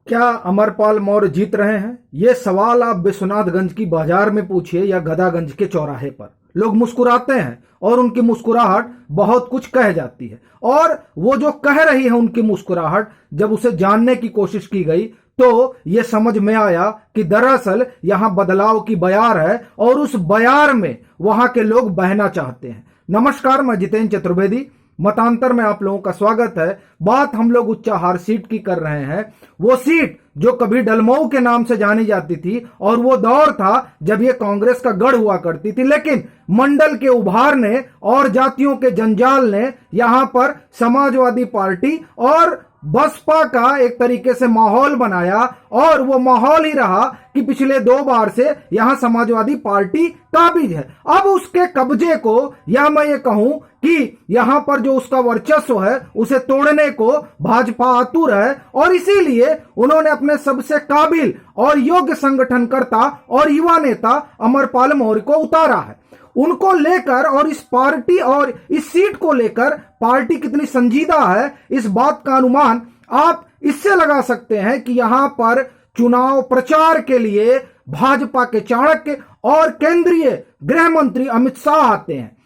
क्या अमरपाल मौर्य जीत रहे हैं? ये सवाल आप विश्वनाथगंज की बाजार में पूछिए या गदागंज के चौराहे पर। लोग मुस्कुराते हैं और उनकी मुस्कुराहट बहुत कुछ कह जाती है। और वो जो कह रही है उनकी मुस्कुराहट, जब उसे जानने की कोशिश की गई तो ये समझ में आया कि दरअसल यहां बदलाव की बयार है और उस बयार में वहां के लोग बहना चाहते हैं। नमस्कार, मैं जितेंद्र चतुर्वेदी, मतांतर में आप लोगों का स्वागत है। बात हम लोग उच्चाहार सीट की कर रहे हैं। वो सीट जो कभी डलमऊ के नाम से जानी जाती थी और वो दौर था जब ये कांग्रेस का गढ़ हुआ करती थी, लेकिन मंडल के उभार ने और जातियों के जंजाल ने यहां पर समाजवादी पार्टी और बसपा का एक तरीके से माहौल बनाया। और वो माहौल ही रहा कि पिछले 2 बार से यहां समाजवादी पार्टी काबिज है। अब उसके कब्जे को, या मैं ये कहूं कि यहां पर जो उसका वर्चस्व है उसे तोड़ने को भाजपा आतुर है। और इसीलिए उन्होंने अपने सबसे काबिल और योग्य संगठनकर्ता और युवा नेता अमरपाल मौर्य को उतारा है। उनको लेकर और इस पार्टी और इस सीट को लेकर पार्टी कितनी संजीदा है, इस बात का अनुमान आप इससे लगा सकते हैं कि यहां पर चुनाव प्रचार के लिए भाजपा के चाणक्य और केंद्रीय गृह मंत्री अमित शाह आते हैं,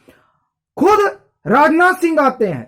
खुद राजनाथ सिंह आते हैं,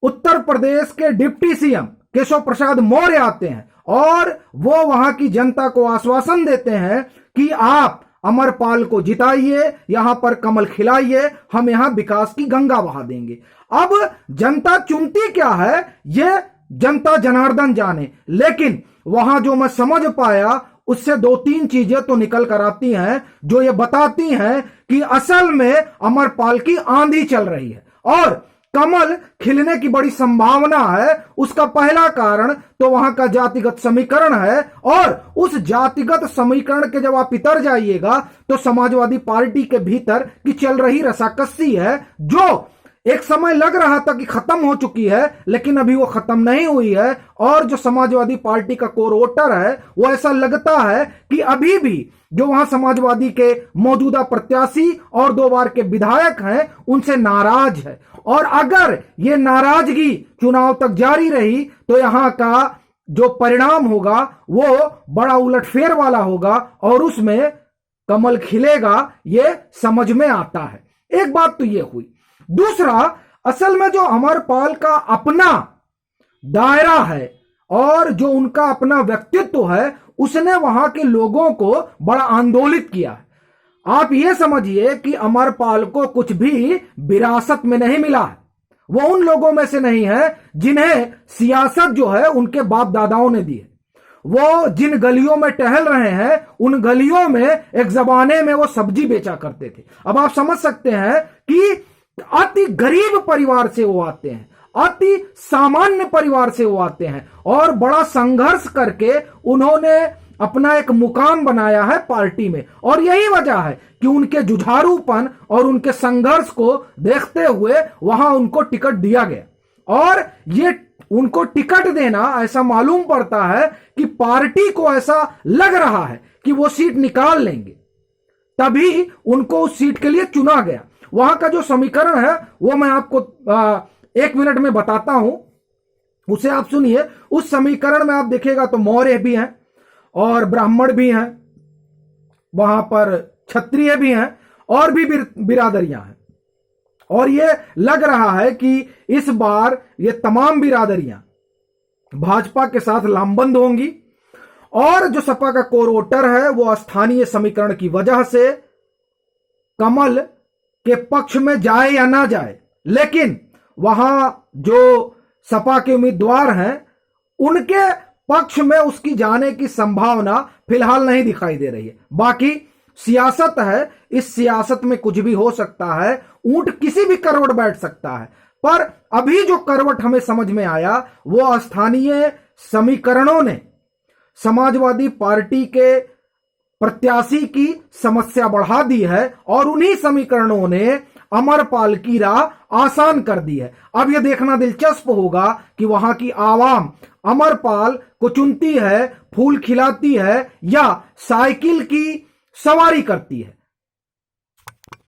उत्तर प्रदेश के डिप्टी सीएम केशव प्रसाद मौर्य आते हैं और वो वहां की जनता को आश्वासन देते हैं कि आप अमरपाल को जिताइए, यहां पर कमल खिलाइए, हम यहां विकास की गंगा बहा देंगे। अब जनता चुनती क्या है ये जनता जनार्दन जाने, लेकिन वहां जो मैं समझ पाया उससे 2-3 चीजें तो निकल कर आती हैं जो ये बताती हैं कि असल में अमरपाल की आंधी चल रही है और कमल खिलने की बड़ी संभावना है। उसका पहला कारण तो वहां का जातिगत समीकरण है और उस जातिगत समीकरण के जब आप इतर जाइएगा तो समाजवादी पार्टी के भीतर की चल रही रसाकसी है, जो एक समय लग रहा था कि खत्म हो चुकी है, लेकिन अभी वो खत्म नहीं हुई है। और जो समाजवादी पार्टी का कोर वोटर है वो ऐसा लगता है कि अभी भी जो वहां समाजवादी के मौजूदा प्रत्याशी और 2 बार के विधायक हैं उनसे नाराज है। और अगर ये नाराजगी चुनाव तक जारी रही तो यहां का जो परिणाम होगा वो बड़ा उलटफेर वाला होगा और उसमें कमल खिलेगा, ये समझ में आता है। एक बात तो ये हुई। दूसरा, असल में जो अमरपाल का अपना दायरा है और जो उनका अपना व्यक्तित्व है उसने वहां के लोगों को बड़ा आंदोलित किया है। आप ये समझिए कि अमरपाल को कुछ भी विरासत में नहीं मिला है। वो उन लोगों में से नहीं है जिन्हें सियासत जो है उनके बाप दादाओं ने दी है। वो जिन गलियों में टहल रहे हैं उन गलियों में एक जमाने में वो सब्जी बेचा करते थे। अब आप समझ सकते हैं कि अति गरीब परिवार से वो आते हैं, अति सामान्य परिवार से वो आते हैं और बड़ा संघर्ष करके उन्होंने अपना एक मुकाम बनाया है पार्टी में। और यही वजह है कि उनके जुझारूपन और उनके संघर्ष को देखते हुए वहां उनको टिकट दिया गया। और ये उनको टिकट देना ऐसा मालूम पड़ता है कि पार्टी को ऐसा लग रहा है कि वो सीट निकाल लेंगे, तभी उनको उस सीट के लिए चुना गया। वहां का जो समीकरण है वो मैं आपको 1 मिनट में बताता हूं, उसे आप सुनिए। उस समीकरण में आप देखिएगा तो मौर्य भी हैं और ब्राह्मण भी हैं, वहां पर क्षत्रिय भी हैं और भी बिरादरियां हैं। और ये लग रहा है कि इस बार ये तमाम बिरादरियां भाजपा के साथ लामबंद होंगी। और जो सपा का कोर वोटर है वो स्थानीय समीकरण की वजह से कमल के पक्ष में जाए या ना जाए, लेकिन वहां जो सपा के उम्मीदवार हैं उनके पक्ष में उसकी जाने की संभावना फिलहाल नहीं दिखाई दे रही है। बाकी सियासत है, इस सियासत में कुछ भी हो सकता है, ऊंट किसी भी करवट बैठ सकता है। पर अभी जो करवट हमें समझ में आया वो स्थानीय समीकरणों ने समाजवादी पार्टी के प्रत्याशी की समस्या बढ़ा दी है और उन्हीं समीकरणों ने अमरपाल की राह आसान कर दी है। अब यह देखना दिलचस्प होगा कि वहां की आवाम अमरपाल को चुनती है, फूल खिलाती है या साइकिल की सवारी करती है।